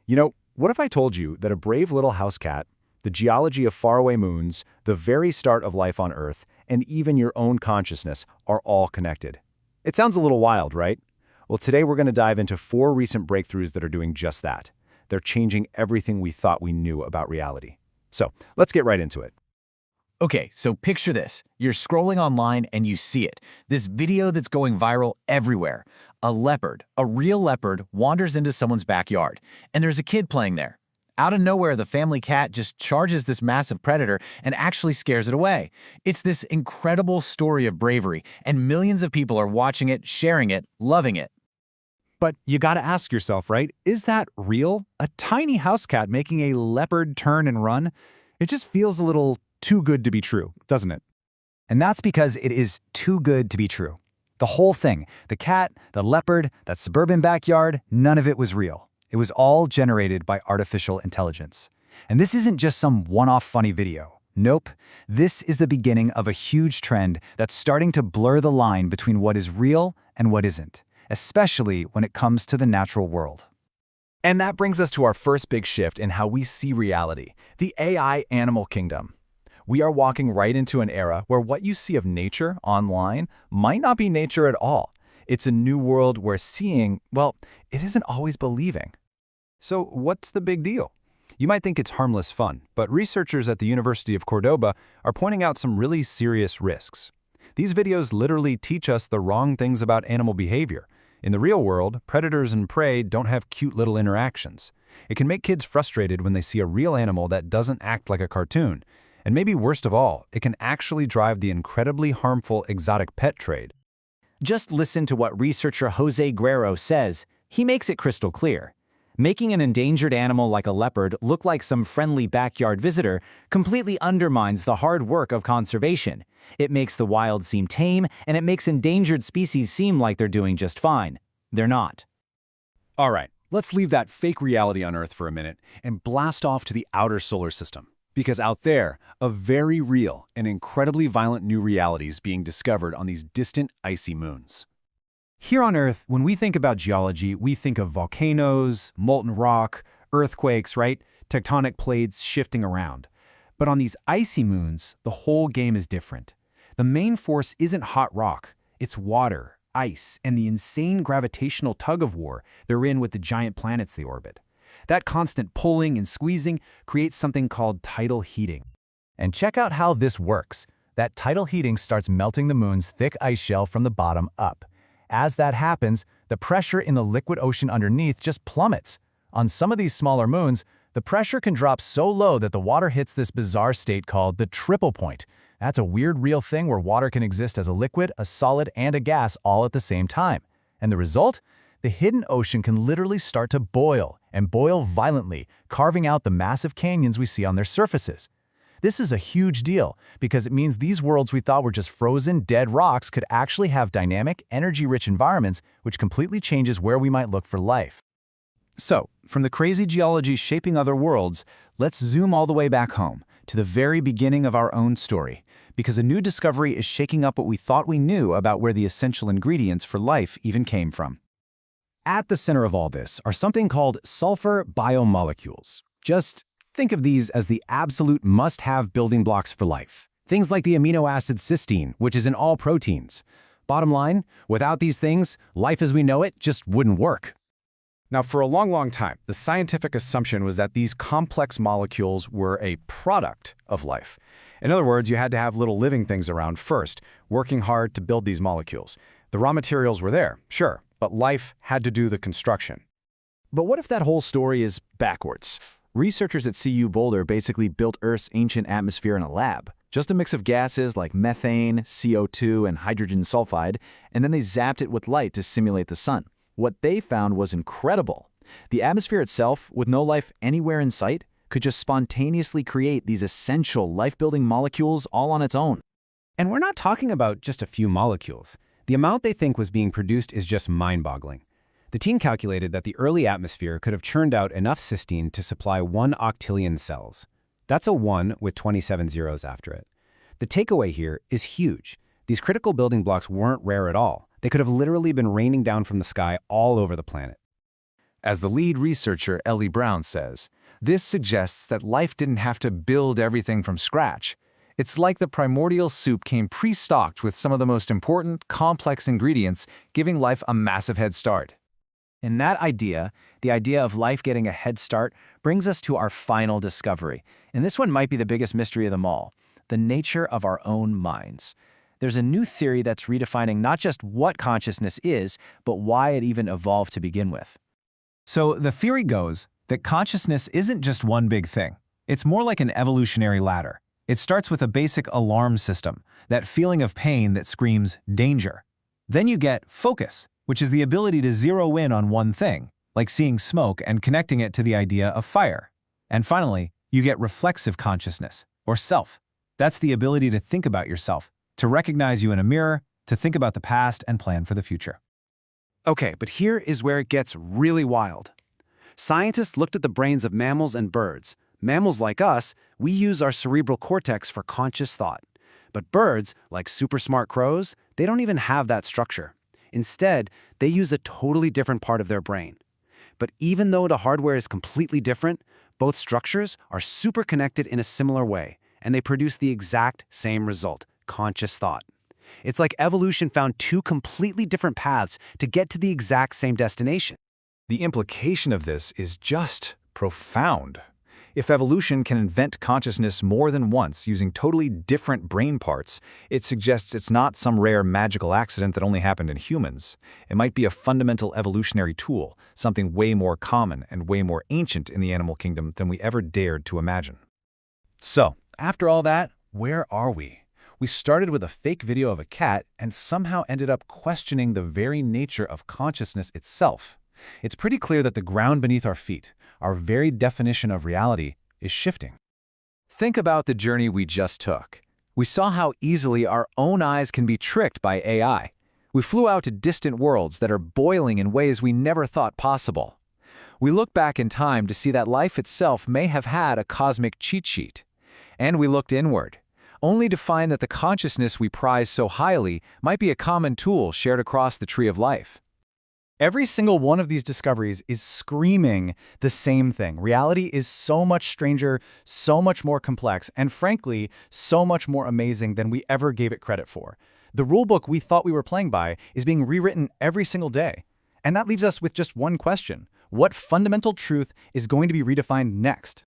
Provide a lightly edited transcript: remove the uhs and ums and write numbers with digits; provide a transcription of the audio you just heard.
What if I told you that a brave little house cat, the geology of faraway moons, the very start of life on Earth, and even your own consciousness are all connected? It sounds a little wild, right? Well, today we're going to dive into 4 recent breakthroughs that are doing just that. They're changing everything we thought we knew about reality. So, let's get right into it. Okay, so picture this. You're scrolling online and you see it. This video that's going viral everywhere. A leopard, a real leopard, wanders into someone's backyard, and there's a kid playing there. Out of nowhere, the family cat just charges this massive predator and actually scares it away. It's this incredible story of bravery, and millions of people are watching it, sharing it, loving it. But you gotta ask yourself, right? Is that real? A tiny house cat making a leopard turn and run? It just feels a little too good to be true, doesn't it? And that's because it is too good to be true. The whole thing, the cat, the leopard, that suburban backyard, none of it was real. It was all generated by artificial intelligence. And this isn't just some one-off funny video. Nope. This is the beginning of a huge trend that's starting to blur the line between what is real and what isn't, especially when it comes to the natural world. And that brings us to our first big shift in how we see reality, the AI animal kingdom. We are walking right into an era where what you see of nature online might not be nature at all. It's a new world where seeing, well, it isn't always believing. So what's the big deal? You might think it's harmless fun, but researchers at the University of Cordoba are pointing out some really serious risks. These videos literally teach us the wrong things about animal behavior. In the real world, predators and prey don't have cute little interactions. It can make kids frustrated when they see a real animal that doesn't act like a cartoon. And maybe worst of all, it can actually drive the incredibly harmful exotic pet trade. Just listen to what researcher Jose Guerrero says. He makes it crystal clear. Making an endangered animal like a leopard look like some friendly backyard visitor completely undermines the hard work of conservation. It makes the wild seem tame, and it makes endangered species seem like they're doing just fine. They're not. All right, let's leave that fake reality on Earth for a minute and blast off to the outer solar system. Because out there, a very real and incredibly violent new reality is being discovered on these distant icy moons. Here on Earth, when we think about geology, we think of volcanoes, molten rock, earthquakes, right? Tectonic plates shifting around. But on these icy moons, the whole game is different. The main force isn't hot rock, it's water, ice, and the insane gravitational tug-of-war they're in with the giant planets they orbit. That constant pulling and squeezing creates something called tidal heating. And check out how this works. That tidal heating starts melting the moon's thick ice shell from the bottom up. As that happens, the pressure in the liquid ocean underneath just plummets. On some of these smaller moons, the pressure can drop so low that the water hits this bizarre state called the triple point. That's a weird real thing where water can exist as a liquid, a solid, and a gas all at the same time. And the result? The hidden ocean can literally start to boil, and boil violently, carving out the massive canyons we see on their surfaces. This is a huge deal because it means these worlds we thought were just frozen, dead rocks could actually have dynamic, energy-rich environments, which completely changes where we might look for life. So, from the crazy geology shaping other worlds, let's zoom all the way back home, to the very beginning of our own story, because a new discovery is shaking up what we thought we knew about where the essential ingredients for life even came from. At the center of all this are something called sulfur biomolecules. Just think of these as the absolute must-have building blocks for life. Things like the amino acid cysteine, which is in all proteins. Bottom line, without these things, life as we know it just wouldn't work. Now, for a long time, the scientific assumption was that these complex molecules were a product of life. In other words, you had to have little living things around first, working hard to build these molecules. The raw materials were there, sure, but life had to do the construction. But what if that whole story is backwards? Researchers at CU Boulder basically built Earth's ancient atmosphere in a lab. Just a mix of gases like methane, CO2, and hydrogen sulfide, and then they zapped it with light to simulate the sun. What they found was incredible. The atmosphere itself, with no life anywhere in sight, could just spontaneously create these essential life-building molecules all on its own. And we're not talking about just a few molecules. The amount they think was being produced is just mind-boggling. The team calculated that the early atmosphere could have churned out enough cysteine to supply 1 octillion cells. That's a 1 with 27 zeros after it. The takeaway here is huge. These critical building blocks weren't rare at all. They could have literally been raining down from the sky all over the planet. As the lead researcher Ellie Brown says, this suggests that life didn't have to build everything from scratch. It's like the primordial soup came pre-stocked with some of the most important, complex ingredients, giving life a massive head start. And that idea, the idea of life getting a head start, brings us to our final discovery. And this one might be the biggest mystery of them all, the nature of our own minds. There's a new theory that's redefining not just what consciousness is, but why it even evolved to begin with. So the theory goes that consciousness isn't just one big thing. It's more like an evolutionary ladder. It starts with a basic alarm system, that feeling of pain that screams danger. Then you get focus, which is the ability to zero in on one thing, like seeing smoke and connecting it to the idea of fire. And finally, you get reflexive consciousness, or self. That's the ability to think about yourself, to recognize you in a mirror, to think about the past and plan for the future. Okay, but here is where it gets really wild. Scientists looked at the brains of mammals and birds. Mammals like us, we use our cerebral cortex for conscious thought. But birds, like super smart crows, they don't even have that structure. Instead, they use a totally different part of their brain. But even though the hardware is completely different, both structures are super connected in a similar way, and they produce the exact same result, conscious thought. It's like evolution found two completely different paths to get to the exact same destination. The implication of this is just profound. If evolution can invent consciousness more than once using totally different brain parts, it suggests it's not some rare magical accident that only happened in humans. It might be a fundamental evolutionary tool, something way more common and way more ancient in the animal kingdom than we ever dared to imagine. So, after all that, where are we? We started with a fake video of a cat and somehow ended up questioning the very nature of consciousness itself. It's pretty clear that the ground beneath our feet, our very definition of reality, is shifting. Think about the journey we just took. We saw how easily our own eyes can be tricked by AI. We flew out to distant worlds that are boiling in ways we never thought possible. We look back in time to see that life itself may have had a cosmic cheat sheet. And we looked inward, only to find that the consciousness we prize so highly might be a common tool shared across the tree of life. Every single one of these discoveries is screaming the same thing. Reality is so much stranger, so much more complex, and frankly, so much more amazing than we ever gave it credit for. The rulebook we thought we were playing by is being rewritten every single day. And that leaves us with just one question. What fundamental truth is going to be redefined next?